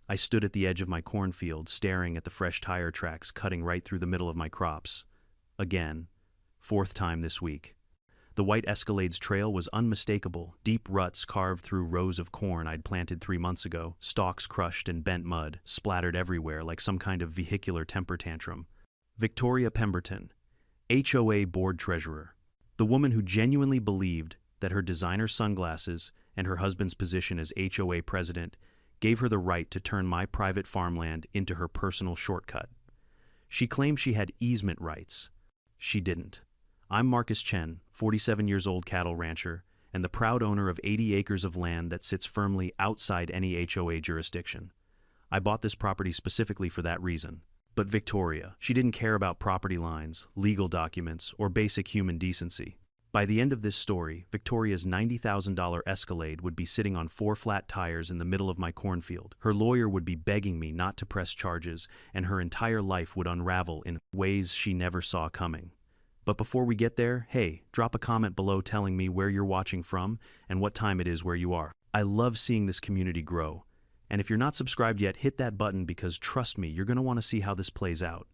I stood at the edge of my cornfield, staring at the fresh tire tracks cutting right through the middle of my crops. Again. Fourth time this week. The white Escalade's trail was unmistakable, deep ruts carved through rows of corn I'd planted 3 months ago, stalks crushed and bent mud, splattered everywhere like some kind of vehicular temper tantrum. Victoria Pemberton, HOA board treasurer. The woman who genuinely believed that her designer sunglasses and her husband's position as HOA president gave her the right to turn my private farmland into her personal shortcut. She claimed she had easement rights. She didn't. I'm Marcus Chen, 47 years old cattle rancher, and the proud owner of 80 acres of land that sits firmly outside any HOA jurisdiction. I bought this property specifically for that reason. But Victoria, she didn't care about property lines, legal documents, or basic human decency. By the end of this story, Victoria's $90,000 Escalade would be sitting on 4 flat tires in the middle of my cornfield. Her lawyer would be begging me not to press charges, and her entire life would unravel in ways she never saw coming. But before we get there, hey, drop a comment below telling me where you're watching from and what time it is where you are. I love seeing this community grow. And if you're not subscribed yet, hit that button because trust me, you're going to want to see how this plays out.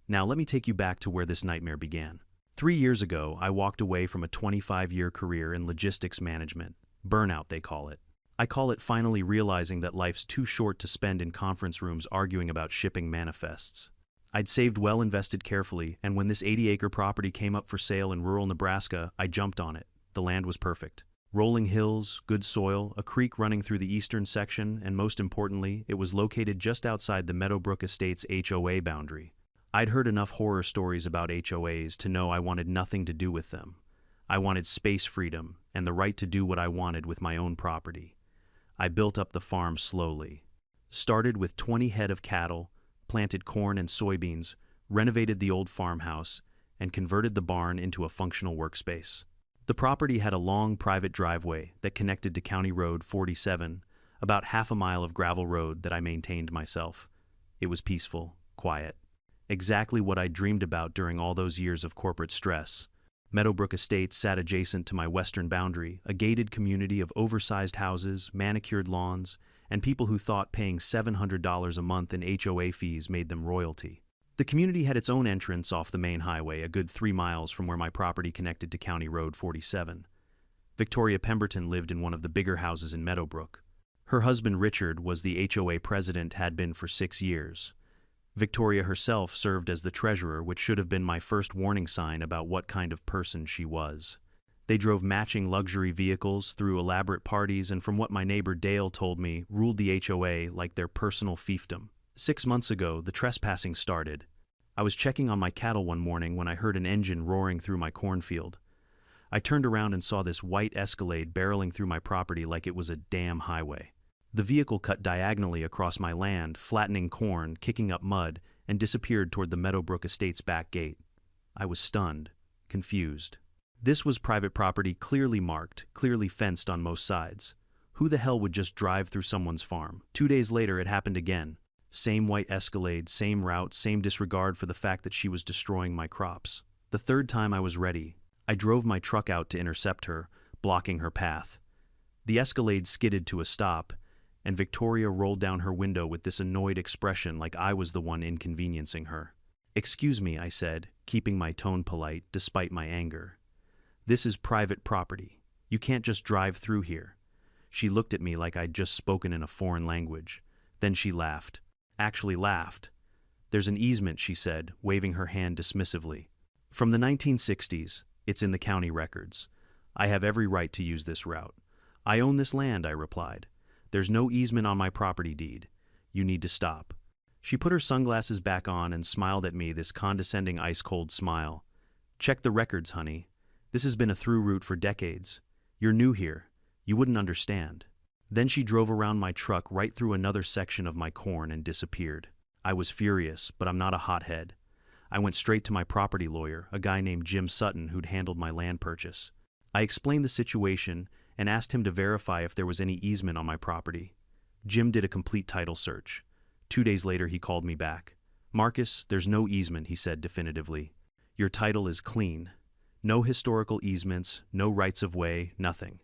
Now let me take you back to where this nightmare began. 3 years ago, I walked away from a 25-year career in logistics management. Burnout, they call it. I call it finally realizing that life's too short to spend in conference rooms arguing about shipping manifests. I'd saved well, invested carefully, and when this 80-acre property came up for sale in rural Nebraska, I jumped on it. The land was perfect. Rolling hills, good soil, a creek running through the eastern section, and most importantly, it was located just outside the Meadowbrook Estate's HOA boundary. I'd heard enough horror stories about HOAs to know I wanted nothing to do with them. I wanted space freedom and the right to do what I wanted with my own property. I built up the farm slowly. Started with 20 head of cattle, planted corn and soybeans, renovated the old farmhouse, and converted the barn into a functional workspace. The property had a long private driveway that connected to County Road 47, about half a mile of gravel road that I maintained myself. It was peaceful, quiet. Exactly what I dreamed about during all those years of corporate stress. Meadowbrook Estates sat adjacent to my western boundary, a gated community of oversized houses, manicured lawns, and people who thought paying $700 a month in HOA fees made them royalty. The community had its own entrance off the main highway, a good 3 miles from where my property connected to County Road 47. Victoria Pemberton lived in one of the bigger houses in Meadowbrook. Her husband Richard was the HOA president, had been for 6 years. Victoria herself served as the treasurer, which should have been my first warning sign about what kind of person she was. They drove matching luxury vehicles, threw elaborate parties, and from what my neighbor Dale told me, ruled the HOA like their personal fiefdom. 6 months ago, the trespassing started. I was checking on my cattle one morning when I heard an engine roaring through my cornfield. I turned around and saw this white Escalade barreling through my property like it was a damn highway. The vehicle cut diagonally across my land, flattening corn, kicking up mud, and disappeared toward the Meadowbrook Estate's back gate. I was stunned, confused. This was private property, clearly marked, clearly fenced on most sides. Who the hell would just drive through someone's farm? 2 days later, it happened again. Same white Escalade, same route, same disregard for the fact that she was destroying my crops. The third time I was ready. I drove my truck out to intercept her, blocking her path. The Escalade skidded to a stop, and Victoria rolled down her window with this annoyed expression like I was the one inconveniencing her. "Excuse me," I said, keeping my tone polite despite my anger. "This is private property. You can't just drive through here." She looked at me like I'd just spoken in a foreign language. Then she laughed. Actually laughed. "There's an easement," she said, waving her hand dismissively. "From the 1960s. It's in the county records. I have every right to use this route." "I own this land," I replied. "There's no easement on my property deed. You need to stop." She put her sunglasses back on and smiled at me, this condescending ice-cold smile. "Check the records, honey. This has been a through route for decades. You're new here. You wouldn't understand." Then she drove around my truck right through another section of my corn and disappeared. I was furious, but I'm not a hothead. I went straight to my property lawyer, a guy named Jim Sutton who'd handled my land purchase. I explained the situation and asked him to verify if there was any easement on my property. Jim did a complete title search. 2 days later, he called me back. "Marcus, there's no easement," he said definitively. "Your title is clean. No historical easements, no rights of way, nothing.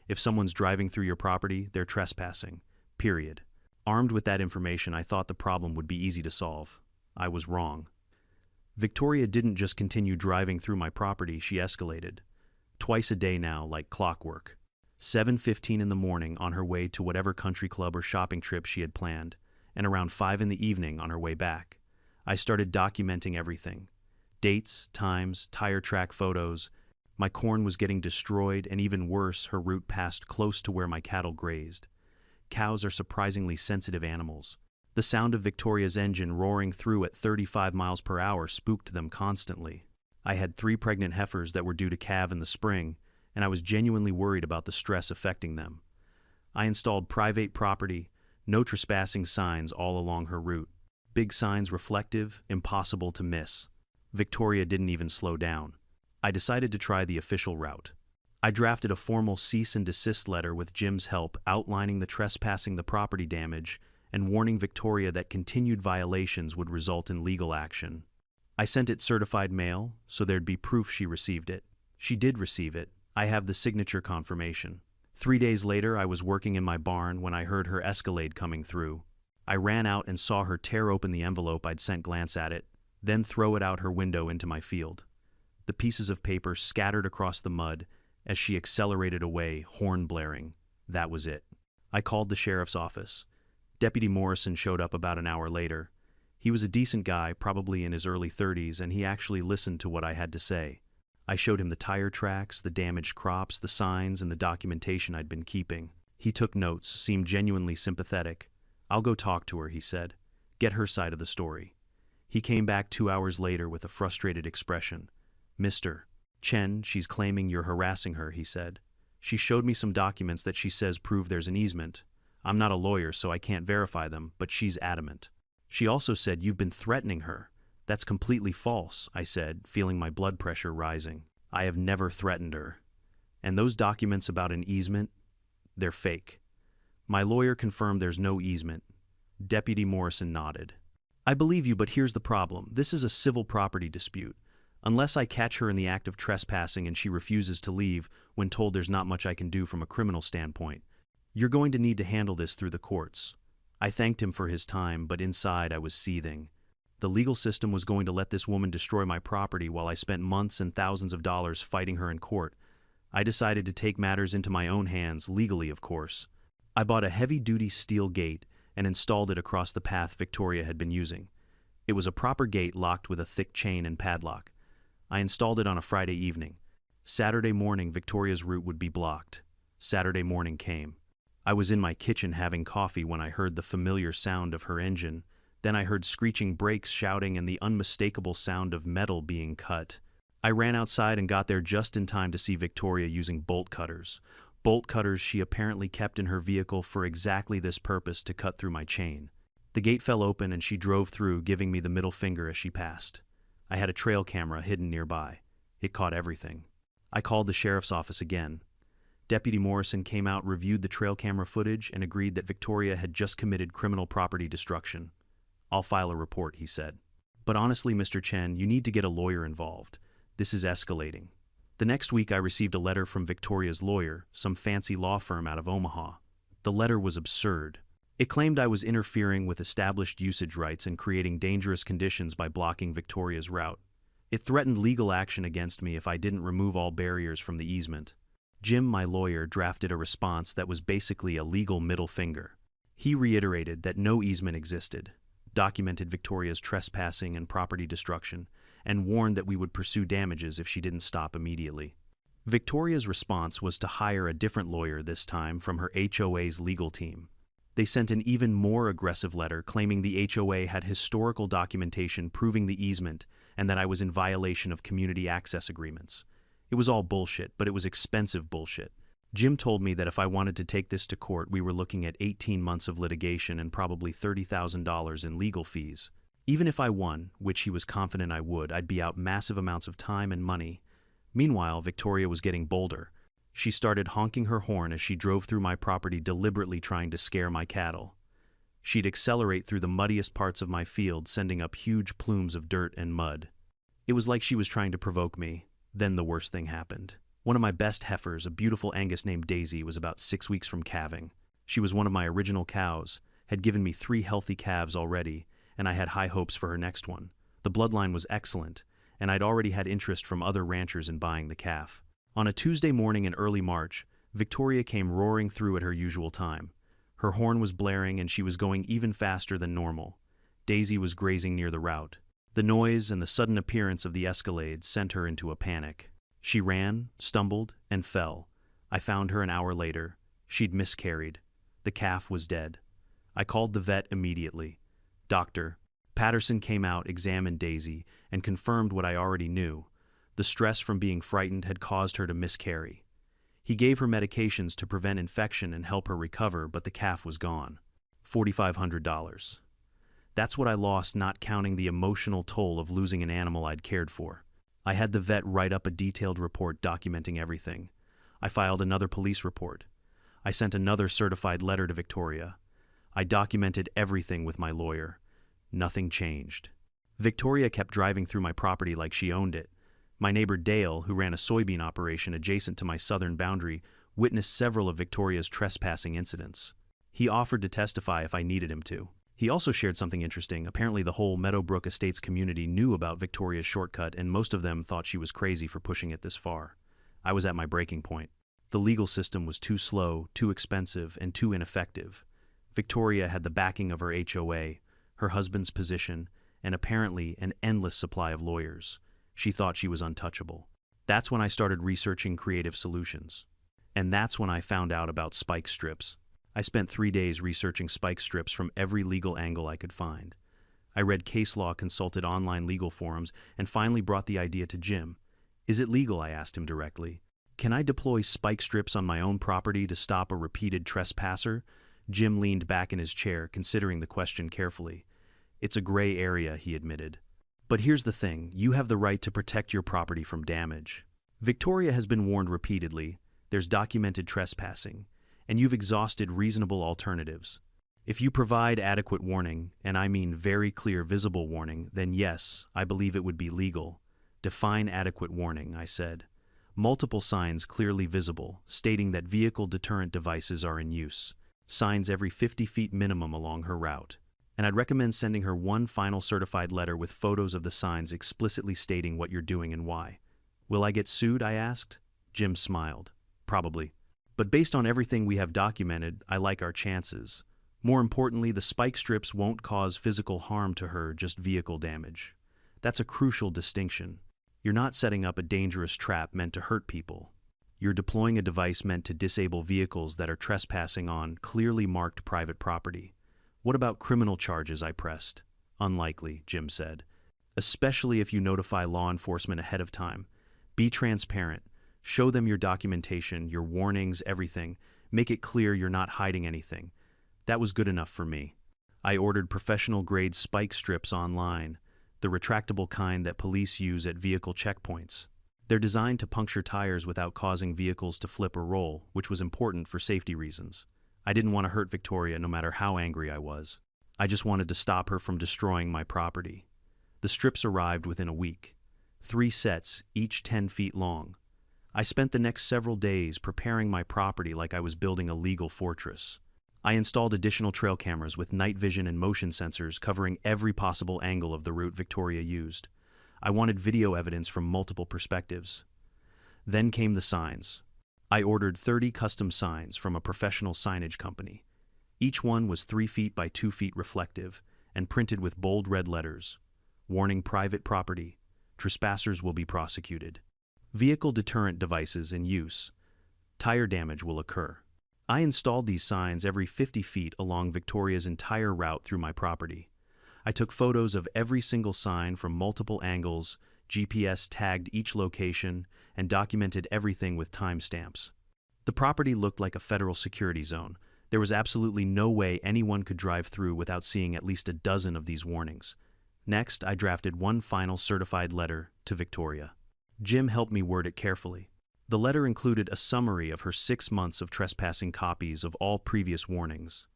If someone's driving through your property, they're trespassing. Period." Armed with that information, I thought the problem would be easy to solve. I was wrong. Victoria didn't just continue driving through my property, she escalated. Twice a day now, like clockwork. 7:15 in the morning on her way to whatever country club or shopping trip she had planned, and around 5 in the evening on her way back. I started documenting everything. Dates, times, tire track photos. My corn was getting destroyed, and even worse, her route passed close to where my cattle grazed. Cows are surprisingly sensitive animals. The sound of Victoria's engine roaring through at 35 miles per hour spooked them constantly. I had 3 pregnant heifers that were due to calve in the spring, and I was genuinely worried about the stress affecting them. I installed private property, no trespassing signs all along her route. Big signs reflective, impossible to miss. Victoria didn't even slow down. I decided to try the official route. I drafted a formal cease and desist letter with Jim's help, outlining the trespassing, the property damage, and warning Victoria that continued violations would result in legal action. I sent it certified mail, so there'd be proof she received it. She did receive it. I have the signature confirmation. 3 days later, I was working in my barn when I heard her Escalade coming through. I ran out and saw her tear open the envelope I'd sent, glance at it, then throw it out her window into my field. The pieces of paper scattered across the mud as she accelerated away, horn blaring. That was it. I called the sheriff's office. Deputy Morrison showed up about an hour later. He was a decent guy, probably in his early 30s, and he actually listened to what I had to say. I showed him the tire tracks, the damaged crops, the signs, and the documentation I'd been keeping. He took notes, seemed genuinely sympathetic. "I'll go talk to her," he said. "Get her side of the story." He came back 2 hours later with a frustrated expression. "Mr. Chen, she's claiming you're harassing her," he said. "She showed me some documents that she says prove there's an easement. I'm not a lawyer, so I can't verify them, but she's adamant. She also said you've been threatening her." "That's completely false," I said, feeling my blood pressure rising. "I have never threatened her. And those documents about an easement, they're fake." My lawyer confirmed there's no easement. Deputy Morrison nodded. "I believe you, but here's the problem. This is a civil property dispute. Unless I catch her in the act of trespassing and she refuses to leave when told there's not much I can do from a criminal standpoint, you're going to need to handle this through the courts." I thanked him for his time, but inside I was seething. The legal system was going to let this woman destroy my property while I spent months and thousands of dollars fighting her in court. I decided to take matters into my own hands, legally of course. I bought a heavy-duty steel gate and installed it across the path Victoria had been using. It was a proper gate locked with a thick chain and padlock. I installed it on a Friday evening. Saturday morning, Victoria's route would be blocked. Saturday morning came. I was in my kitchen having coffee when I heard the familiar sound of her engine. Then I heard screeching brakes, shouting, and the unmistakable sound of metal being cut. I ran outside and got there just in time to see Victoria using bolt cutters. Bolt cutters she apparently kept in her vehicle for exactly this purpose, to cut through my chain. The gate fell open and she drove through, giving me the middle finger as she passed. I had a trail camera hidden nearby. It caught everything. I called the sheriff's office again. Deputy Morrison came out, reviewed the trail camera footage, and agreed that Victoria had just committed criminal property destruction. "I'll file a report," he said. "But honestly, Mr. Chen, you need to get a lawyer involved. This is escalating." The next week I received a letter from Victoria's lawyer, some fancy law firm out of Omaha. The letter was absurd. It claimed I was interfering with established usage rights and creating dangerous conditions by blocking Victoria's route. It threatened legal action against me if I didn't remove all barriers from the easement. Jim, my lawyer, drafted a response that was basically a legal middle finger. He reiterated that no easement existed, documented Victoria's trespassing and property destruction, and warned that we would pursue damages if she didn't stop immediately. Victoria's response was to hire a different lawyer, this time from her HOA's legal team. They sent an even more aggressive letter claiming the HOA had historical documentation proving the easement and that I was in violation of community access agreements. It was all bullshit, but it was expensive bullshit. Jim told me that if I wanted to take this to court, we were looking at 18 months of litigation and probably $30,000 in legal fees. Even if I won, which he was confident I would, I'd be out massive amounts of time and money. Meanwhile, Victoria was getting bolder. She started honking her horn as she drove through my property, deliberately trying to scare my cattle. She'd accelerate through the muddiest parts of my field, sending up huge plumes of dirt and mud. It was like she was trying to provoke me. Then the worst thing happened. One of my best heifers, a beautiful Angus named Daisy, was about 6 weeks from calving. She was one of my original cows, had given me 3 healthy calves already, and I had high hopes for her next one. The bloodline was excellent, and I'd already had interest from other ranchers in buying the calf. On a Tuesday morning in early March, Victoria came roaring through at her usual time. Her horn was blaring and she was going even faster than normal. Daisy was grazing near the route. The noise and the sudden appearance of the Escalade sent her into a panic. She ran, stumbled, and fell. I found her an hour later. She'd miscarried. The calf was dead. I called the vet immediately. Dr. Patterson came out, examined Daisy, and confirmed what I already knew. The stress from being frightened had caused her to miscarry. He gave her medications to prevent infection and help her recover, but the calf was gone. $4,500. That's what I lost, not counting the emotional toll of losing an animal I'd cared for. I had the vet write up a detailed report documenting everything. I filed another police report. I sent another certified letter to Victoria. I documented everything with my lawyer. Nothing changed. Victoria kept driving through my property like she owned it. My neighbor Dale, who ran a soybean operation adjacent to my southern boundary, witnessed several of Victoria's trespassing incidents. He offered to testify if I needed him to. He also shared something interesting. Apparently the whole Meadowbrook Estates community knew about Victoria's shortcut, and most of them thought she was crazy for pushing it this far. I was at my breaking point. The legal system was too slow, too expensive, and too ineffective. Victoria had the backing of her HOA, her husband's position, and apparently an endless supply of lawyers. She thought she was untouchable. That's when I started researching creative solutions. And that's when I found out about spike strips. I spent 3 days researching spike strips from every legal angle I could find. I read case law, consulted online legal forums, and finally brought the idea to Jim. Is it legal? I asked him directly. Can I deploy spike strips on my own property to stop a repeated trespasser? Jim leaned back in his chair, considering the question carefully. It's a gray area, he admitted. But here's the thing, you have the right to protect your property from damage. Victoria has been warned repeatedly, there's documented trespassing, and you've exhausted reasonable alternatives. If you provide adequate warning, and I mean very clear visible warning, then yes, I believe it would be legal. Define adequate warning, I said. Multiple signs clearly visible, stating that vehicle deterrent devices are in use. Signs every 50 feet minimum along her route. And I'd recommend sending her one final certified letter with photos of the signs explicitly stating what you're doing and why. Will I get sued? I asked. Jim smiled. Probably. But based on everything we have documented, I like our chances. More importantly, the spike strips won't cause physical harm to her, just vehicle damage. That's a crucial distinction. You're not setting up a dangerous trap meant to hurt people. You're deploying a device meant to disable vehicles that are trespassing on clearly marked private property. What about criminal charges? I pressed. Unlikely, Jim said. Especially if you notify law enforcement ahead of time. Be transparent. Show them your documentation, your warnings, everything. Make it clear you're not hiding anything. That was good enough for me. I ordered professional-grade spike strips online, the retractable kind that police use at vehicle checkpoints. They're designed to puncture tires without causing vehicles to flip or roll, which was important for safety reasons. I didn't want to hurt Victoria no matter how angry I was. I just wanted to stop her from destroying my property. The strips arrived within a week. 3 sets, each 10 feet long. I spent the next several days preparing my property like I was building a legal fortress. I installed additional trail cameras with night vision and motion sensors covering every possible angle of the route Victoria used. I wanted video evidence from multiple perspectives. Then came the signs. I ordered 30 custom signs from a professional signage company. Each one was 3 feet by 2 feet reflective and printed with bold red letters. Warning private property. Trespassers will be prosecuted. Vehicle deterrent devices in use. Tire damage will occur. I installed these signs every 50 feet along Victoria's entire route through my property. I took photos of every single sign from multiple angles, GPS tagged each location, and documented everything with timestamps. The property looked like a federal security zone. There was absolutely no way anyone could drive through without seeing at least a dozen of these warnings. Next, I drafted one final certified letter to Victoria. Jim helped me word it carefully. The letter included a summary of her 6 months of trespassing, copies of all previous warnings,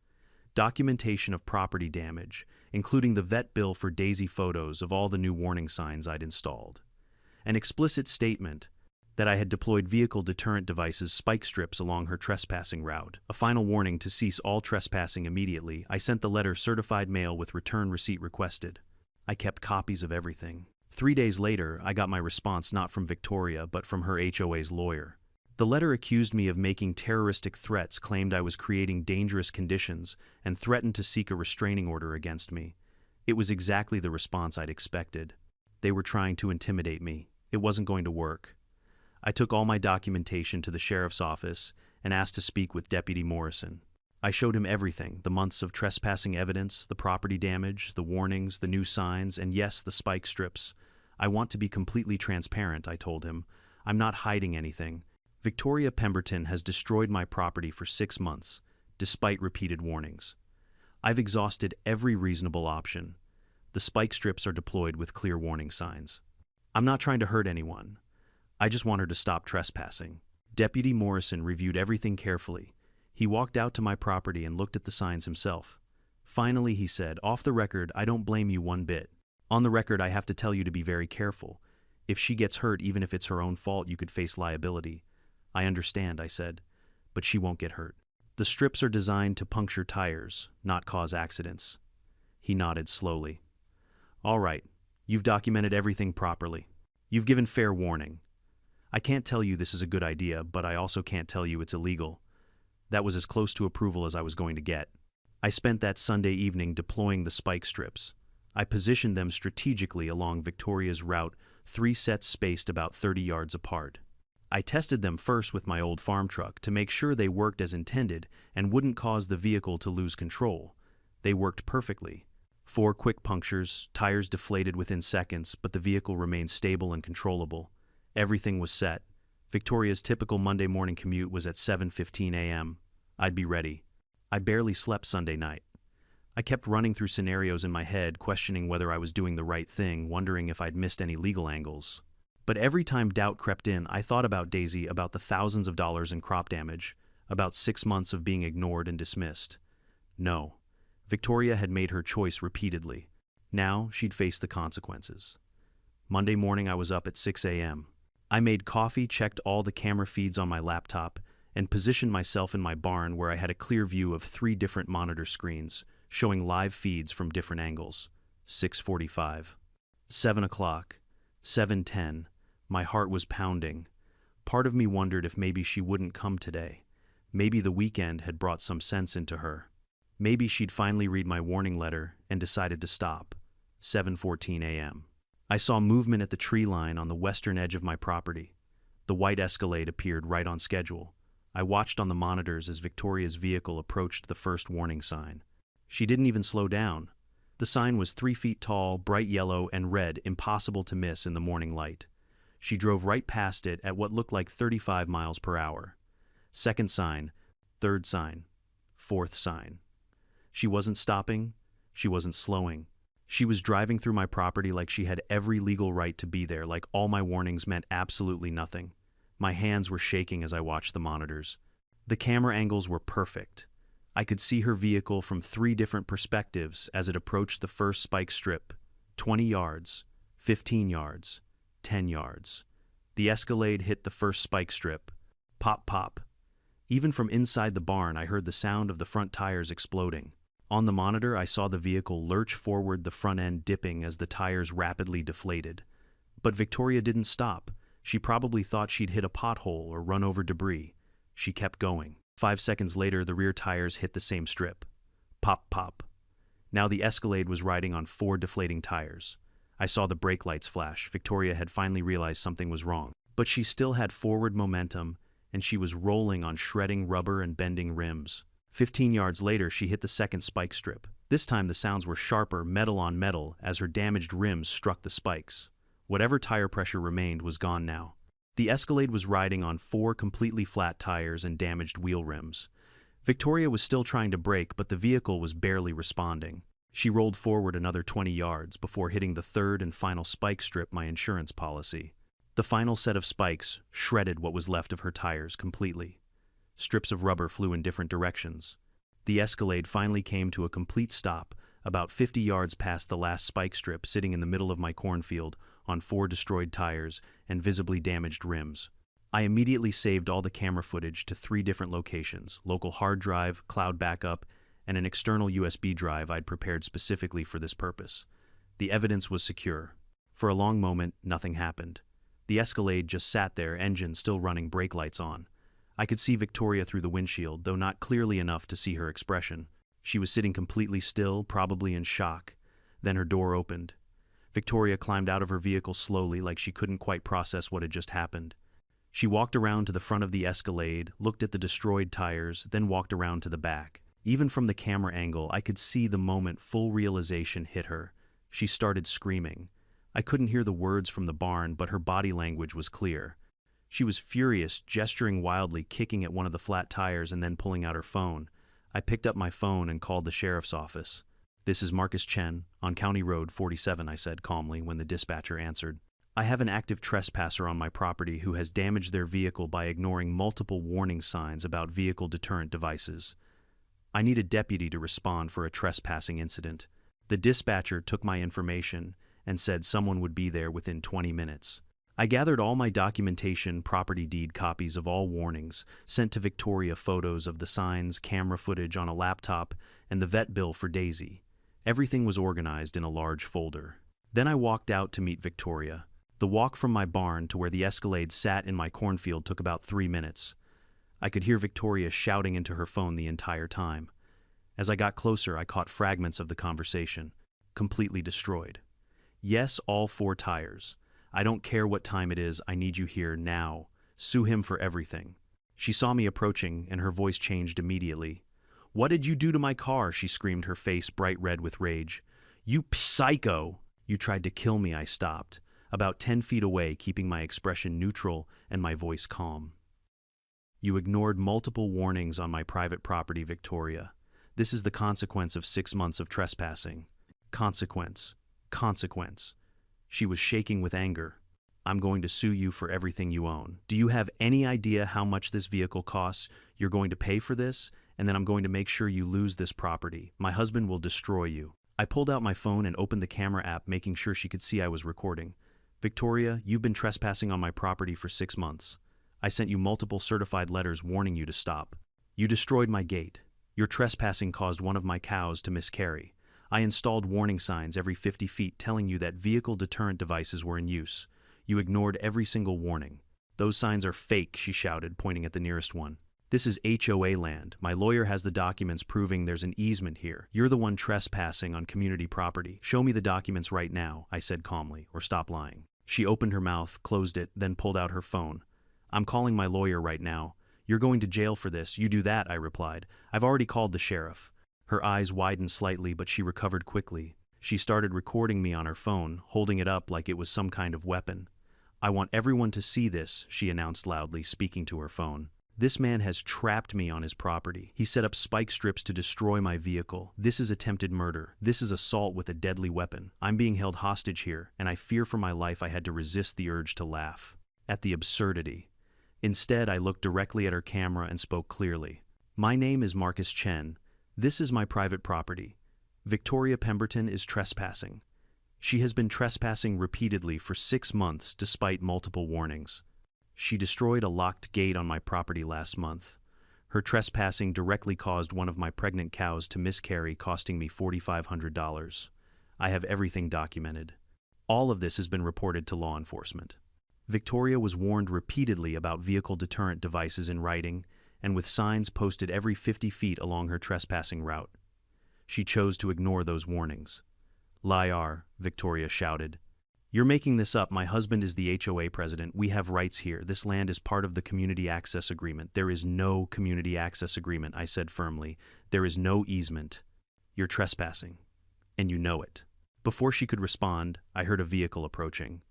documentation of property damage, including the vet bill for Daisy, photos of all the new warning signs I'd installed, an explicit statement that I had deployed vehicle deterrent devices spike strips along her trespassing route. A final warning to cease all trespassing immediately. I sent the letter certified mail with return receipt requested. I kept copies of everything. 3 days later, I got my response not from Victoria but from her HOA's lawyer. The letter accused me of making terroristic threats, claimed I was creating dangerous conditions, and threatened to seek a restraining order against me. It was exactly the response I'd expected. They were trying to intimidate me. It wasn't going to work. I took all my documentation to the sheriff's office and asked to speak with Deputy Morrison. I showed him everything, the months of trespassing evidence, the property damage, the warnings, the new signs, and yes, the spike strips. I want to be completely transparent, I told him. I'm not hiding anything. Victoria Pemberton has destroyed my property for 6 months, despite repeated warnings. I've exhausted every reasonable option. The spike strips are deployed with clear warning signs. I'm not trying to hurt anyone. I just want her to stop trespassing. Deputy Morrison reviewed everything carefully. He walked out to my property and looked at the signs himself. Finally, he said, "Off the record, I don't blame you one bit. On the record, I have to tell you to be very careful. If she gets hurt, even if it's her own fault, you could face liability." "I understand," I said, "but she won't get hurt. The strips are designed to puncture tires, not cause accidents." He nodded slowly. "All right, you've documented everything properly. You've given fair warning. I can't tell you this is a good idea, but I also can't tell you it's illegal." That was as close to approval as I was going to get. I spent that Sunday evening deploying the spike strips. I positioned them strategically along Victoria's route, 3 sets spaced about 30 yards apart. I tested them first with my old farm truck to make sure they worked as intended and wouldn't cause the vehicle to lose control. They worked perfectly. 4 quick punctures, tires deflated within seconds, but the vehicle remained stable and controllable. Everything was set. Victoria's typical Monday morning commute was at 7:15 a.m. I'd be ready. I barely slept Sunday night. I kept running through scenarios in my head, questioning whether I was doing the right thing, wondering if I'd missed any legal angles. But every time doubt crept in, I thought about Daisy, about the thousands of dollars in crop damage, about 6 months of being ignored and dismissed. No. Victoria had made her choice repeatedly. Now she'd face the consequences. Monday morning I was up at 6 a.m. I made coffee, checked all the camera feeds on my laptop, and positioned myself in my barn where I had a clear view of 3 different monitor screens, showing live feeds from different angles. 6:45. 7 o'clock. 7:10. My heart was pounding. Part of me wondered if maybe she wouldn't come today. Maybe the weekend had brought some sense into her. Maybe she'd finally read my warning letter and decided to stop. 7:14 a.m. I saw movement at the tree line on the western edge of my property. The white Escalade appeared right on schedule. I watched on the monitors as Victoria's vehicle approached the first warning sign. She didn't even slow down. The sign was 3 feet tall, bright yellow and red, impossible to miss in the morning light. She drove right past it at what looked like 35 miles per hour. Second sign, third sign, fourth sign. She wasn't stopping. She wasn't slowing. She was driving through my property like she had every legal right to be there, like all my warnings meant absolutely nothing. My hands were shaking as I watched the monitors. The camera angles were perfect. I could see her vehicle from 3 different perspectives as it approached the first spike strip. 20 yards, 15 yards, 10 yards. The Escalade hit the first spike strip. Pop, pop. Even from inside the barn, I heard the sound of the front tires exploding. On the monitor, I saw the vehicle lurch forward, the front end dipping as the tires rapidly deflated. But Victoria didn't stop. She probably thought she'd hit a pothole or run over debris. She kept going. 5 seconds later, the rear tires hit the same strip. Pop, pop. Now the Escalade was riding on 4 deflating tires. I saw the brake lights flash. Victoria had finally realized something was wrong. But she still had forward momentum, and she was rolling on shredding rubber and bending rims. 15 yards later, she hit the second spike strip. This time the sounds were sharper, metal on metal, as her damaged rims struck the spikes. Whatever tire pressure remained was gone now. The Escalade was riding on 4 completely flat tires and damaged wheel rims. Victoria was still trying to brake, but the vehicle was barely responding. She rolled forward another 20 yards before hitting the third and final spike strip, my insurance policy. The final set of spikes shredded what was left of her tires completely. Strips of rubber flew in different directions. The Escalade finally came to a complete stop, about 50 yards past the last spike strip, sitting in the middle of my cornfield on 4 destroyed tires and visibly damaged rims. I immediately saved all the camera footage to 3 different locations: local hard drive, cloud backup, and an external USB drive I'd prepared specifically for this purpose. The evidence was secure. For a long moment, nothing happened. The Escalade just sat there, engine still running, brake lights on. I could see Victoria through the windshield, though not clearly enough to see her expression. She was sitting completely still, probably in shock. Then her door opened. Victoria climbed out of her vehicle slowly, like she couldn't quite process what had just happened. She walked around to the front of the Escalade, looked at the destroyed tires, then walked around to the back. Even from the camera angle, I could see the moment full realization hit her. She started screaming. I couldn't hear the words from the barn, but her body language was clear. She was furious, gesturing wildly, kicking at one of the flat tires and then pulling out her phone. I picked up my phone and called the sheriff's office. "This is Marcus Chen, on County Road 47, I said calmly when the dispatcher answered. "I have an active trespasser on my property who has damaged their vehicle by ignoring multiple warning signs about vehicle deterrent devices. I need a deputy to respond for a trespassing incident." The dispatcher took my information and said someone would be there within 20 minutes. I gathered all my documentation, property deed copies of all warnings, sent to Victoria photos of the signs, camera footage on a laptop, and the vet bill for Daisy. Everything was organized in a large folder. Then I walked out to meet Victoria. The walk from my barn to where the Escalade sat in my cornfield took about 3 minutes. I could hear Victoria shouting into her phone the entire time. As I got closer, I caught fragments of the conversation. "Completely destroyed. Yes, all 4 tires. I don't care what time it is, I need you here now. Sue him for everything." She saw me approaching, and her voice changed immediately. "What did you do to my car?" she screamed, her face bright red with rage. "You psycho!" "You tried to kill me," I stopped, about 10 feet away, keeping my expression neutral and my voice calm. "You ignored multiple warnings on my private property, Victoria. This is the consequence of 6 months of trespassing. Consequence. Consequence." She was shaking with anger. "I'm going to sue you for everything you own. Do you have any idea how much this vehicle costs? You're going to pay for this, and then I'm going to make sure you lose this property. My husband will destroy you." I pulled out my phone and opened the camera app, making sure she could see I was recording. "Victoria, you've been trespassing on my property for 6 months. I sent you multiple certified letters warning you to stop. You destroyed my gate. Your trespassing caused one of my cows to miscarry. I installed warning signs every 50 feet telling you that vehicle deterrent devices were in use. You ignored every single warning. Those signs are fake," she shouted, pointing at the nearest one. "This is HOA land. My lawyer has the documents proving there's an easement here. You're the one trespassing on community property. Show me the documents right now," I said calmly, "or stop lying." She opened her mouth, closed it, then pulled out her phone. "I'm calling my lawyer right now. You're going to jail for this." "You do that," I replied. "I've already called the sheriff." Her eyes widened slightly, but she recovered quickly. She started recording me on her phone, holding it up like it was some kind of weapon. "I want everyone to see this," she announced loudly, speaking to her phone. "This man has trapped me on his property. He set up spike strips to destroy my vehicle. This is attempted murder. This is assault with a deadly weapon. I'm being held hostage here, and I fear for my life." I had to resist the urge to laugh at the absurdity. Instead, I looked directly at her camera and spoke clearly. "My name is Marcus Chen. This is my private property. Victoria Pemberton is trespassing. She has been trespassing repeatedly for 6 months despite multiple warnings. She destroyed a locked gate on my property last month. Her trespassing directly caused one of my pregnant cows to miscarry, costing me $4,500. I have everything documented. All of this has been reported to law enforcement." Victoria was warned repeatedly about vehicle deterrent devices in writing and with signs posted every 50 feet along her trespassing route. She chose to ignore those warnings. "Liar," Victoria shouted. "You're making this up. My husband is the HOA president. We have rights here. This land is part of the community access agreement." "There is no community access agreement," I said firmly. "There is no easement. You're trespassing, and you know it." Before she could respond, I heard a vehicle approaching.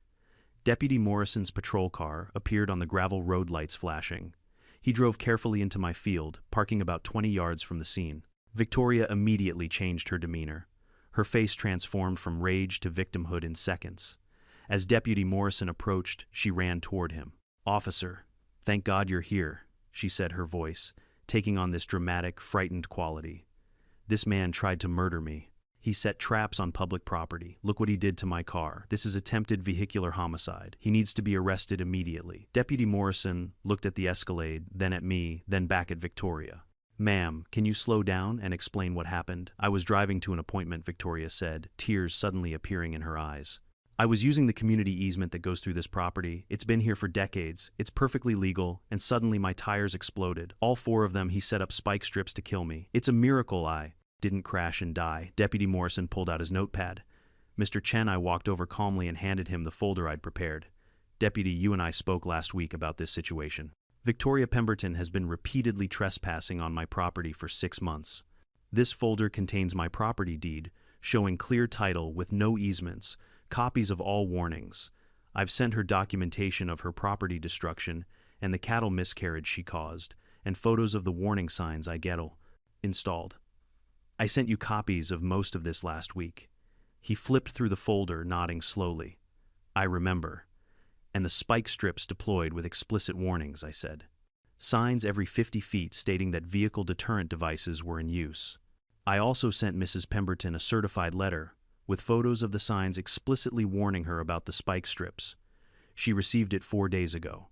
Deputy Morrison's patrol car appeared on the gravel road, lights flashing. He drove carefully into my field, parking about 20 yards from the scene. Victoria immediately changed her demeanor. Her face transformed from rage to victimhood in seconds. As Deputy Morrison approached, she ran toward him. "Officer, thank God you're here," she said, her voice taking on this dramatic, frightened quality. "This man tried to murder me. He set traps on public property. Look what he did to my car. This is attempted vehicular homicide. He needs to be arrested immediately. Deputy Morrison looked at the Escalade, then at me, then back at Victoria. Ma'am, can you slow down and explain what happened? I was driving to an appointment, Victoria said, tears suddenly appearing in her eyes. I was using the community easement that goes through this property. It's been here for decades. It's perfectly legal, and suddenly my tires exploded. All 4 of them, he set up spike strips to kill me. It's a miracle I didn't crash and die. Deputy Morrison pulled out his notepad. Mr. Chen, I walked over calmly and handed him the folder I'd prepared. Deputy, you and I spoke last week about this situation. Victoria Pemberton has been repeatedly trespassing on my property for 6 months. This folder contains my property deed, showing clear title with no easements, copies of all warnings. I've sent her documentation of her property destruction and the cattle miscarriage she caused, and photos of the warning signs I installed. I sent you copies of most of this last week. He flipped through the folder, nodding slowly. I remember. And the spike strips deployed with explicit warnings, I said. Signs every 50 feet stating that vehicle deterrent devices were in use. I also sent Mrs. Pemberton a certified letter with photos of the signs explicitly warning her about the spike strips. She received it 4 days ago.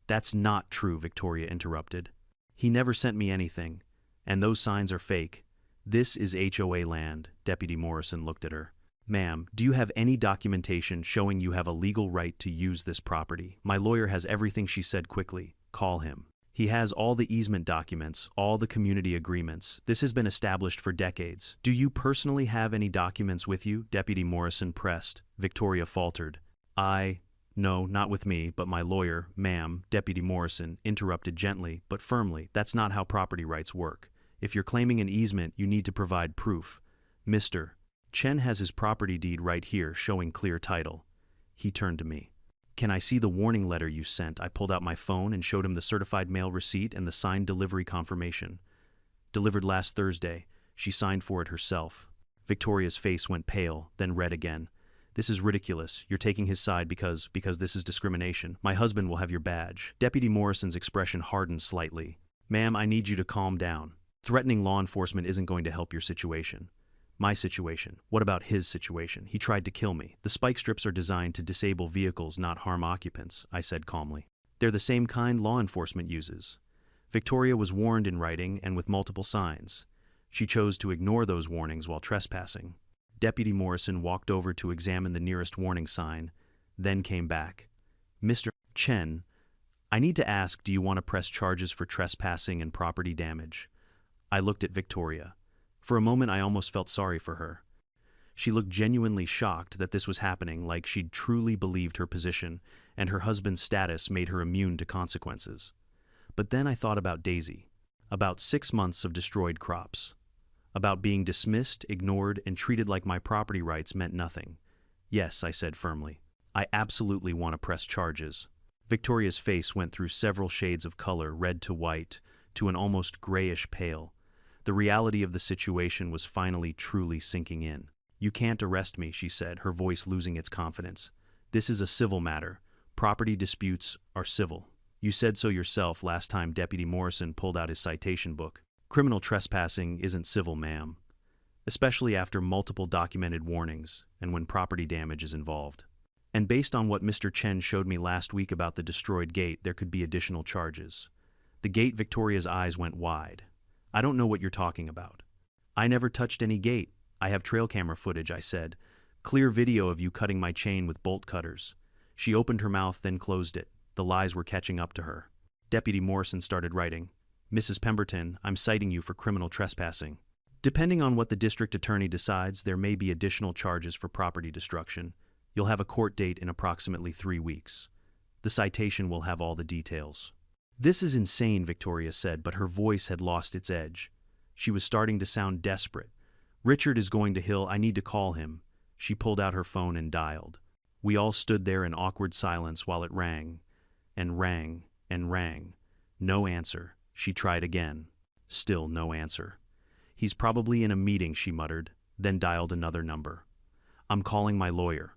That's not true, Victoria interrupted. He never sent me anything, and those signs are fake. This is HOA land. Deputy Morrison looked at her. Ma'am, do you have any documentation showing you have a legal right to use this property? My lawyer has everything, she said quickly. Call him. He has all the easement documents, all the community agreements. This has been established for decades. Do you personally have any documents with you? Deputy Morrison pressed. Victoria faltered. No, not with me, but my lawyer, ma'am. Deputy Morrison interrupted gently but firmly. That's not how property rights work. If you're claiming an easement, you need to provide proof. Mr. Chen has his property deed right here showing clear title. He turned to me. Can I see the warning letter you sent? I pulled out my phone and showed him the certified mail receipt and the signed delivery confirmation. Delivered last Thursday. She signed for it herself. Victoria's face went pale, then red again. This is ridiculous. You're taking his side because this is discrimination. My husband will have your badge. Deputy Morrison's expression hardened slightly. Ma'am, I need you to calm down. Threatening law enforcement isn't going to help your situation. My situation. What about his situation? He tried to kill me. The spike strips are designed to disable vehicles, not harm occupants, I said calmly. They're the same kind law enforcement uses. Victoria was warned in writing and with multiple signs. She chose to ignore those warnings while trespassing. Deputy Morrison walked over to examine the nearest warning sign, then came back. Mr. Chen, I need to ask, do you want to press charges for trespassing and property damage? I looked at Victoria. For a moment, I almost felt sorry for her. She looked genuinely shocked that this was happening, like she'd truly believed her position, and her husband's status made her immune to consequences. But then I thought about Daisy, about 6 months of destroyed crops, about being dismissed, ignored, and treated like my property rights meant nothing. Yes, I said firmly. I absolutely want to press charges. Victoria's face went through several shades of color, red to white, to an almost grayish pale. The reality of the situation was finally truly sinking in. You can't arrest me, she said, her voice losing its confidence. This is a civil matter. Property disputes are civil. You said so yourself last time. Deputy Morrison pulled out his citation book. Criminal trespassing isn't civil, ma'am, especially after multiple documented warnings and when property damage is involved. And based on what Mr. Chen showed me last week about the destroyed gate, there could be additional charges. The gate. Victoria's eyes went wide. I don't know what you're talking about. I never touched any gate. I have trail camera footage, I said. Clear video of you cutting my chain with bolt cutters. She opened her mouth, then closed it. The lies were catching up to her. Deputy Morrison started writing. Mrs. Pemberton, I'm citing you for criminal trespassing. Depending on what the district attorney decides, there may be additional charges for property destruction. You'll have a court date in approximately 3 weeks. The citation will have all the details. This is insane, Victoria said, but her voice had lost its edge. She was starting to sound desperate. Richard is going to Hill. I need to call him. She pulled out her phone and dialed. We all stood there in awkward silence while it rang, and rang, and rang. No answer. She tried again. Still no answer. He's probably in a meeting, she muttered, then dialed another number. I'm calling my lawyer.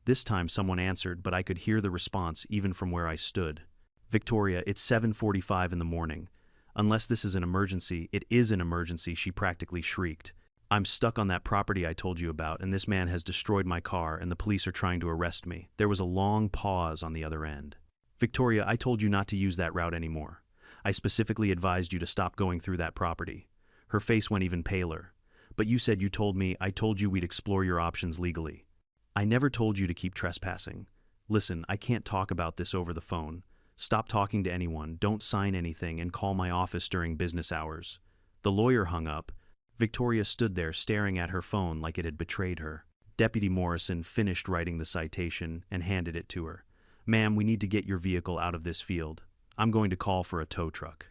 This time someone answered, but I could hear the response even from where I stood. Victoria, it's 7:45 in the morning. Unless this is an emergency, it is an emergency, she practically shrieked. I'm stuck on that property I told you about, and this man has destroyed my car, and the police are trying to arrest me. There was a long pause on the other end. Victoria, I told you not to use that route anymore. I specifically advised you to stop going through that property. Her face went even paler. But you said you told me, I told you we'd explore your options legally. I never told you to keep trespassing. Listen, I can't talk about this over the phone. Stop talking to anyone, don't sign anything, and call my office during business hours. The lawyer hung up. Victoria stood there staring at her phone like it had betrayed her. Deputy Morrison finished writing the citation and handed it to her. Ma'am, we need to get your vehicle out of this field. I'm going to call for a tow truck.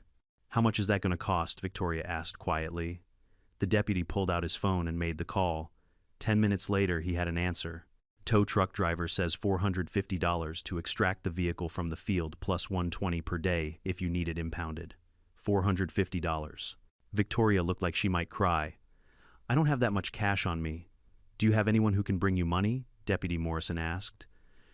How much is that going to cost? Victoria asked quietly. The deputy pulled out his phone and made the call. 10 minutes later, he had an answer. Tow truck driver says $450 to extract the vehicle from the field plus $120 per day if you need it impounded. $450. Victoria looked like she might cry. I don't have that much cash on me. Do you have anyone who can bring you money? Deputy Morrison asked.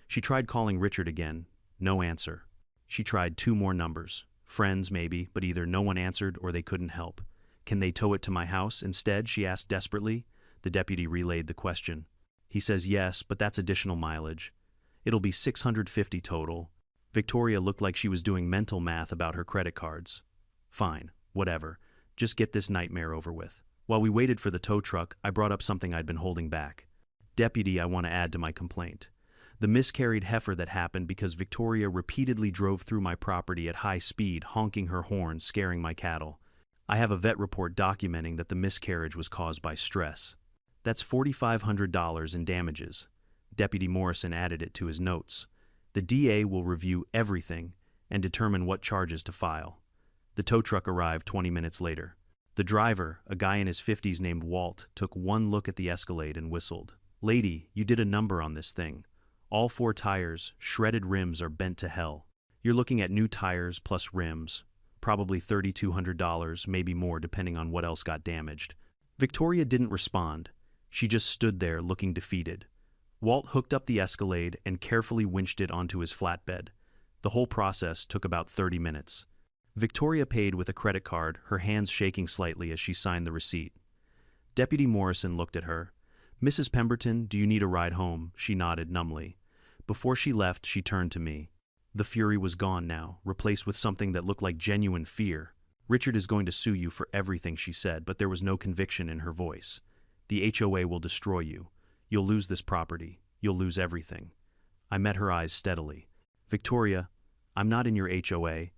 She tried calling Richard again. No answer. She tried 2 more numbers. Friends, maybe, but either no one answered or they couldn't help. Can they tow it to my house instead? She asked desperately. The deputy relayed the question. He says yes, but that's additional mileage. It'll be $650 total. Victoria looked like she was doing mental math about her credit cards. Fine, whatever. Just get this nightmare over with. While we waited for the tow truck, I brought up something I'd been holding back. Deputy, I want to add to my complaint. The miscarried heifer that happened because Victoria repeatedly drove through my property at high speed, honking her horn, scaring my cattle. I have a vet report documenting that the miscarriage was caused by stress. That's $4,500 in damages. Deputy Morrison added it to his notes. The DA will review everything and determine what charges to file. The tow truck arrived 20 minutes later. The driver, a guy in his 50s named Walt, took one look at the Escalade and whistled. Lady, you did a number on this thing. All 4 tires, shredded rims are bent to hell. You're looking at new tires plus rims. Probably $3,200, maybe more depending on what else got damaged. Victoria didn't respond. She just stood there looking defeated. Walt hooked up the Escalade and carefully winched it onto his flatbed. The whole process took about 30 minutes. Victoria paid with a credit card, her hands shaking slightly as she signed the receipt. Deputy Morrison looked at her. Mrs. Pemberton, do you need a ride home? She nodded numbly. Before she left, she turned to me. The fury was gone now, replaced with something that looked like genuine fear. Richard is going to sue you for everything, she said, but there was no conviction in her voice. The HOA will destroy you. You'll lose this property. You'll lose everything. I met her eyes steadily. Victoria, I'm not in your HOA.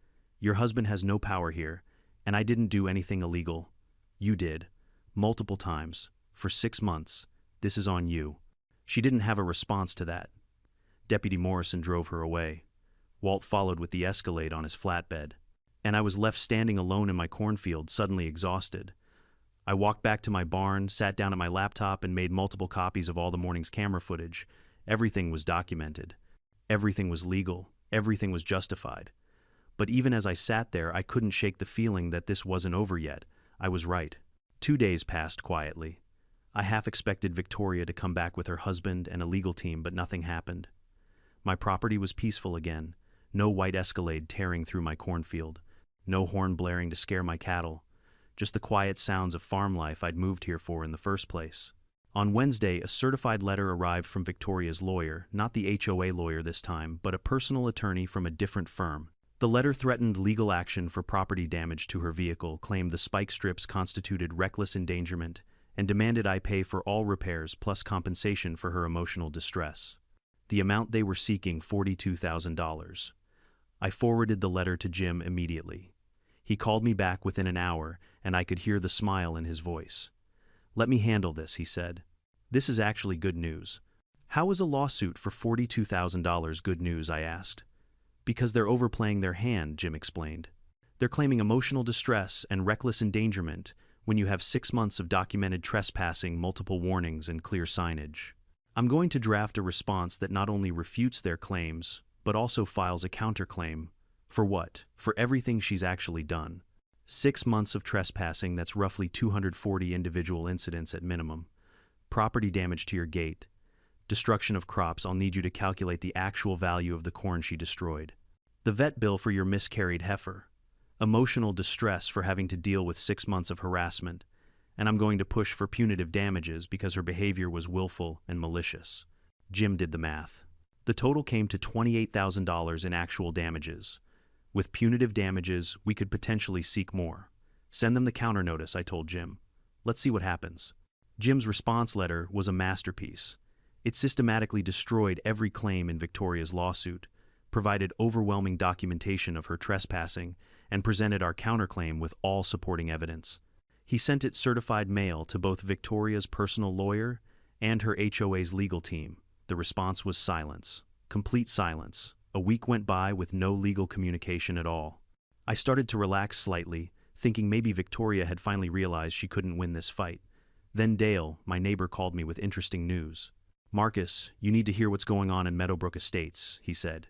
Your husband has no power here, and I didn't do anything illegal. You did. Multiple times. For 6 months. This is on you. She didn't have a response to that. Deputy Morrison drove her away. Walt followed with the Escalade on his flatbed, and I was left standing alone in my cornfield, suddenly exhausted. I walked back to my barn, sat down at my laptop, and made multiple copies of all the morning's camera footage. Everything was documented. Everything was legal. Everything was justified. But even as I sat there, I couldn't shake the feeling that this wasn't over yet. I was right. 2 days passed quietly. I half expected Victoria to come back with her husband and a legal team, but nothing happened. My property was peaceful again. No white Escalade tearing through my cornfield. No horn blaring to scare my cattle. Just the quiet sounds of farm life I'd moved here for in the first place. On Wednesday, a certified letter arrived from Victoria's lawyer, not the HOA lawyer this time, but a personal attorney from a different firm. The letter threatened legal action for property damage to her vehicle, claimed the spike strips constituted reckless endangerment, and demanded I pay for all repairs plus compensation for her emotional distress. The amount they were seeking, $42,000. I forwarded the letter to Jim immediately. He called me back within an hour, and I could hear the smile in his voice. Let me handle this, he said. This is actually good news. How is a lawsuit for $42,000 good news, I asked. Because they're overplaying their hand, Jim explained. They're claiming emotional distress and reckless endangerment when you have 6 months of documented trespassing, multiple warnings, and clear signage. I'm going to draft a response that not only refutes their claims, but also files a counterclaim. For what? For everything she's actually done. 6 months of trespassing, that's roughly 240 individual incidents at minimum. Property damage to your gate. Destruction of crops, I'll need you to calculate the actual value of the corn she destroyed. The vet bill for your miscarried heifer. Emotional distress for having to deal with 6 months of harassment. and I'm going to push for punitive damages because her behavior was willful and malicious. Jim did the math. The total came to $28,000 in actual damages. With punitive damages, we could potentially seek more. Send them the counter notice, I told Jim. Let's see what happens. Jim's response letter was a masterpiece. It systematically destroyed every claim in Victoria's lawsuit, provided overwhelming documentation of her trespassing, and presented our counterclaim with all supporting evidence. He sent it certified mail to both Victoria's personal lawyer and her HOA's legal team. The response was silence. Complete silence. A week went by with no legal communication at all. I started to relax slightly, thinking maybe Victoria had finally realized she couldn't win this fight. Then Dale, my neighbor, called me with interesting news. "Marcus, you need to hear what's going on in Meadowbrook Estates," he said.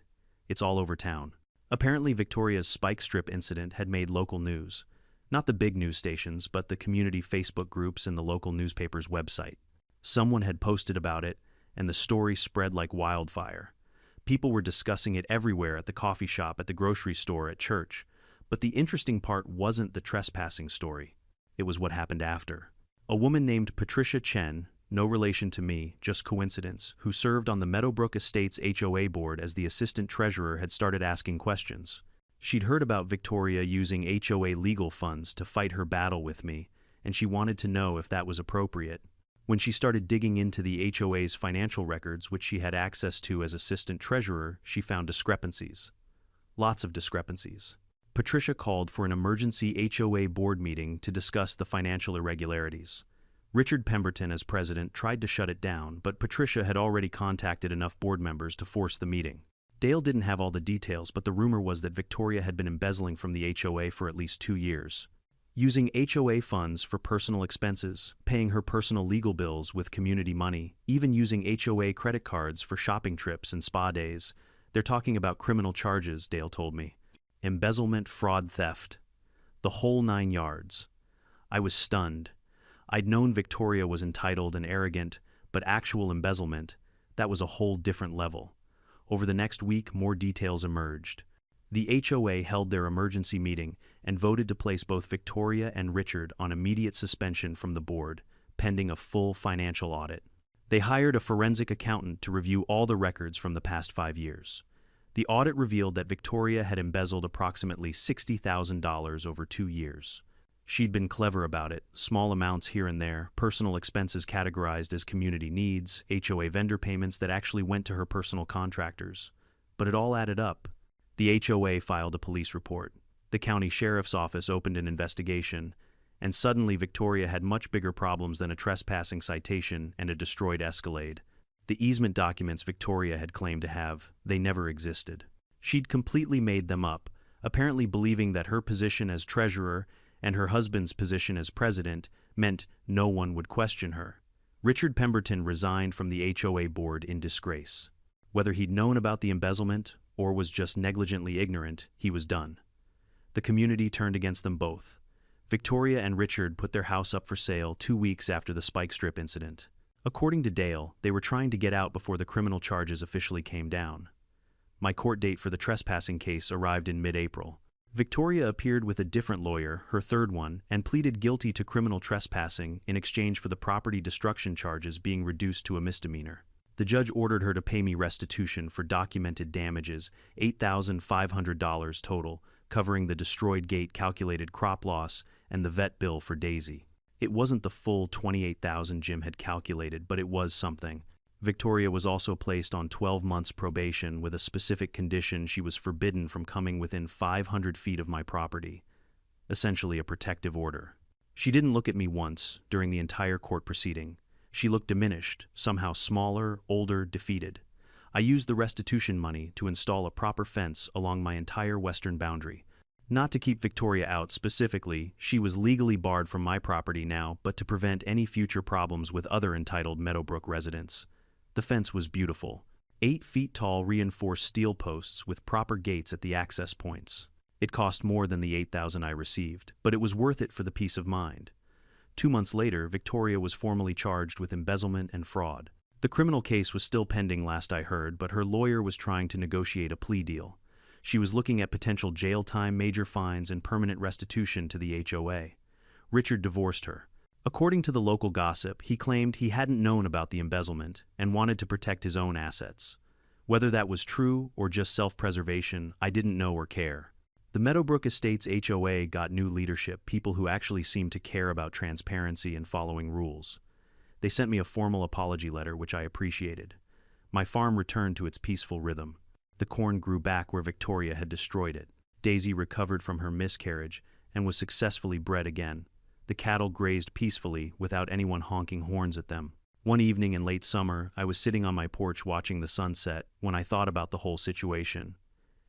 "It's all over town." Apparently Victoria's spike strip incident had made local news. Not the big news stations, but the community Facebook groups and the local newspaper's website. Someone had posted about it, and the story spread like wildfire. People were discussing it everywhere, at the coffee shop, at the grocery store, at church. But the interesting part wasn't the trespassing story. It was what happened after. A woman named Patricia Chen, no relation to me, just coincidence, who served on the Meadowbrook Estates HOA board as the assistant treasurer, had started asking questions. She'd heard about Victoria using HOA legal funds to fight her battle with me, and she wanted to know if that was appropriate. When she started digging into the HOA's financial records, which she had access to as assistant treasurer, she found discrepancies. Lots of discrepancies. Patricia called for an emergency HOA board meeting to discuss the financial irregularities. Richard Pemberton, as president, tried to shut it down, but Patricia had already contacted enough board members to force the meeting. Dale didn't have all the details, but the rumor was that Victoria had been embezzling from the HOA for at least 2 years. Using HOA funds for personal expenses, paying her personal legal bills with community money, even using HOA credit cards for shopping trips and spa days. They're talking about criminal charges, Dale told me. Embezzlement, fraud, theft. The whole 9 yards. I was stunned. I'd known Victoria was entitled and arrogant, but actual embezzlement, that was a whole different level. Over the next week, more details emerged. The HOA held their emergency meeting and voted to place both Victoria and Richard on immediate suspension from the board, pending a full financial audit. They hired a forensic accountant to review all the records from the past 5 years. The audit revealed that Victoria had embezzled approximately $60,000 over 2 years. She'd been clever about it, small amounts here and there, personal expenses categorized as community needs, HOA vendor payments that actually went to her personal contractors. But it all added up. The HOA filed a police report. The county sheriff's office opened an investigation, and suddenly Victoria had much bigger problems than a trespassing citation and a destroyed Escalade. The easement documents Victoria had claimed to have, they never existed. She'd completely made them up, apparently believing that her position as treasurer and her husband's position as president meant no one would question her. Richard Pemberton resigned from the HOA board in disgrace. Whether he'd known about the embezzlement or was just negligently ignorant, he was done. The community turned against them both. Victoria and Richard put their house up for sale 2 weeks after the spike strip incident. According to Dale, they were trying to get out before the criminal charges officially came down. My court date for the trespassing case arrived in mid-April. Victoria appeared with a different lawyer, her third one, and pleaded guilty to criminal trespassing in exchange for the property destruction charges being reduced to a misdemeanor. The judge ordered her to pay me restitution for documented damages, $8,500 total, covering the destroyed gate calculated crop loss and the vet bill for Daisy. It wasn't the full $28,000 Jim had calculated, but it was something. Victoria was also placed on 12 months probation with a specific condition: she was forbidden from coming within 500 feet of my property. Essentially a protective order. She didn't look at me once during the entire court proceeding. She looked diminished, somehow smaller, older, defeated. I used the restitution money to install a proper fence along my entire western boundary. Not to keep Victoria out specifically, she was legally barred from my property now, but to prevent any future problems with other entitled Meadowbrook residents. The fence was beautiful. 8 feet tall reinforced steel posts with proper gates at the access points. It cost more than the $8,000 I received, but it was worth it for the peace of mind. 2 months later, Victoria was formally charged with embezzlement and fraud. The criminal case was still pending last I heard, but her lawyer was trying to negotiate a plea deal. She was looking at potential jail time, major fines, and permanent restitution to the HOA. Richard divorced her. According to the local gossip, he claimed he hadn't known about the embezzlement and wanted to protect his own assets. Whether that was true or just self-preservation, I didn't know or care. The Meadowbrook Estates HOA got new leadership, people who actually seemed to care about transparency and following rules. They sent me a formal apology letter, which I appreciated. My farm returned to its peaceful rhythm. The corn grew back where Victoria had destroyed it. Daisy recovered from her miscarriage and was successfully bred again. The cattle grazed peacefully without anyone honking horns at them. One evening in late summer, I was sitting on my porch watching the sunset when I thought about the whole situation.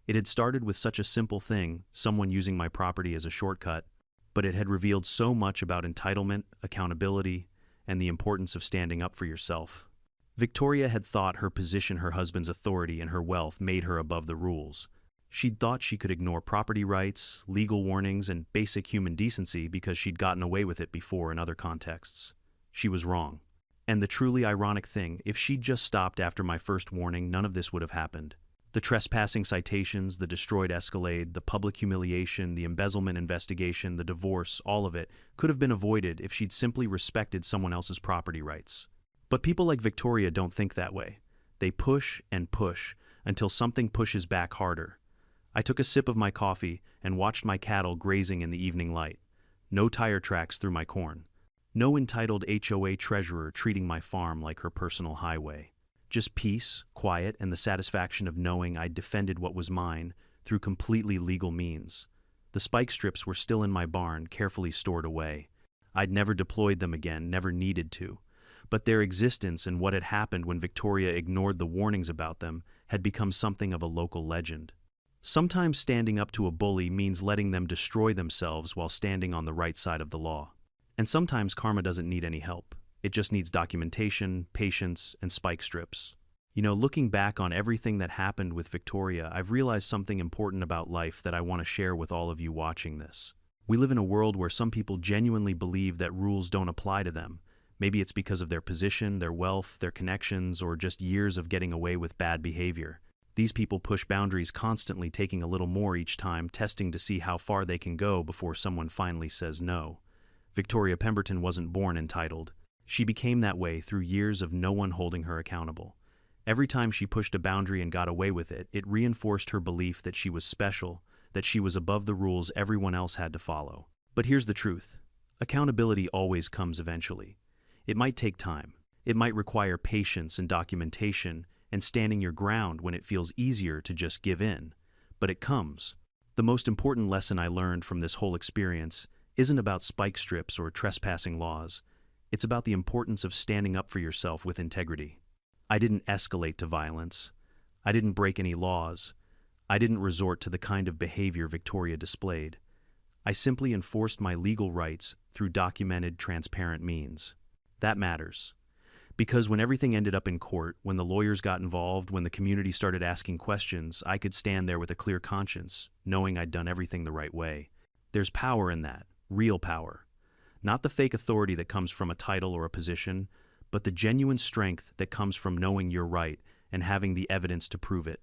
It had started with such a simple thing, someone using my property as a shortcut, but it had revealed so much about entitlement, accountability, and the importance of standing up for yourself. Victoria had thought her position, her husband's authority, and her wealth made her above the rules. She'd thought she could ignore property rights, legal warnings, and basic human decency because she'd gotten away with it before in other contexts. She was wrong. And the truly ironic thing, if she'd just stopped after my first warning, none of this would have happened. The trespassing citations, the destroyed Escalade, the public humiliation, the embezzlement investigation, the divorce, all of it could have been avoided if she'd simply respected someone else's property rights. But people like Victoria don't think that way. They push and push until something pushes back harder. I took a sip of my coffee and watched my cattle grazing in the evening light. No tire tracks through my corn. No entitled HOA treasurer treating my farm like her personal highway. Just peace, quiet, and the satisfaction of knowing I'd defended what was mine through completely legal means. The spike strips were still in my barn, carefully stored away. I'd never deployed them again, never needed to. But their existence and what had happened when Victoria ignored the warnings about them had become something of a local legend. Sometimes standing up to a bully means letting them destroy themselves while standing on the right side of the law. And sometimes karma doesn't need any help. It just needs documentation, patience, and spike strips. Looking back on everything that happened with Victoria, I've realized something important about life that I want to share with all of you watching this. We live in a world where some people genuinely believe that rules don't apply to them. Maybe it's because of their position, their wealth, their connections, or just years of getting away with bad behavior. These people push boundaries constantly, taking a little more each time, testing to see how far they can go before someone finally says no. Victoria Pemberton wasn't born entitled. She became that way through years of no one holding her accountable. Every time she pushed a boundary and got away with it, it reinforced her belief that she was special, that she was above the rules everyone else had to follow. But here's the truth. Accountability always comes eventually. It might take time. It might require patience and documentation and standing your ground when it feels easier to just give in. But it comes. The most important lesson I learned from this whole experience isn't about spike strips or trespassing laws. It's about the importance of standing up for yourself with integrity. I didn't escalate to violence. I didn't break any laws. I didn't resort to the kind of behavior Victoria displayed. I simply enforced my legal rights through documented, transparent means. That matters. Because when everything ended up in court, when the lawyers got involved, when the community started asking questions, I could stand there with a clear conscience, knowing I'd done everything the right way. There's power in that, real power. Not the fake authority that comes from a title or a position, but the genuine strength that comes from knowing you're right and having the evidence to prove it.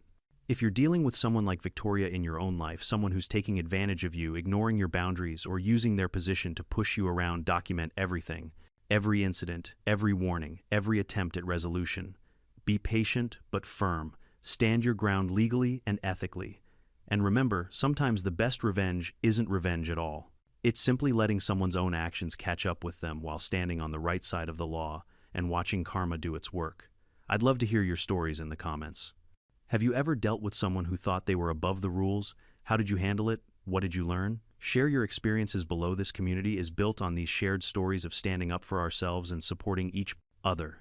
If you're dealing with someone like Victoria in your own life, someone who's taking advantage of you, ignoring your boundaries, or using their position to push you around, document everything. Every incident, every warning, every attempt at resolution. Be patient but firm. Stand your ground legally and ethically. And remember, sometimes the best revenge isn't revenge at all. It's simply letting someone's own actions catch up with them while standing on the right side of the law and watching karma do its work. I'd love to hear your stories in the comments. Have you ever dealt with someone who thought they were above the rules? How did you handle it? What did you learn? Share your experiences below. This community is built on these shared stories of standing up for ourselves and supporting each other.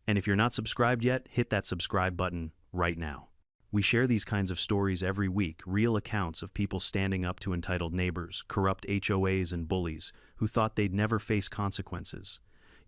And if you're not subscribed yet, hit that subscribe button right now. We share these kinds of stories every week, real accounts of people standing up to entitled neighbors, corrupt HOAs, and bullies who thought they'd never face consequences.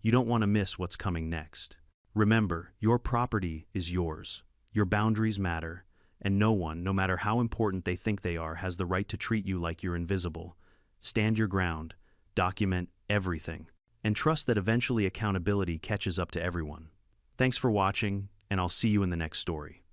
You don't want to miss what's coming next. Remember, your property is yours. Your boundaries matter. And no one, no matter how important they think they are, has the right to treat you like you're invisible. Stand your ground, document everything, and trust that eventually accountability catches up to everyone. Thanks for watching, and I'll see you in the next story.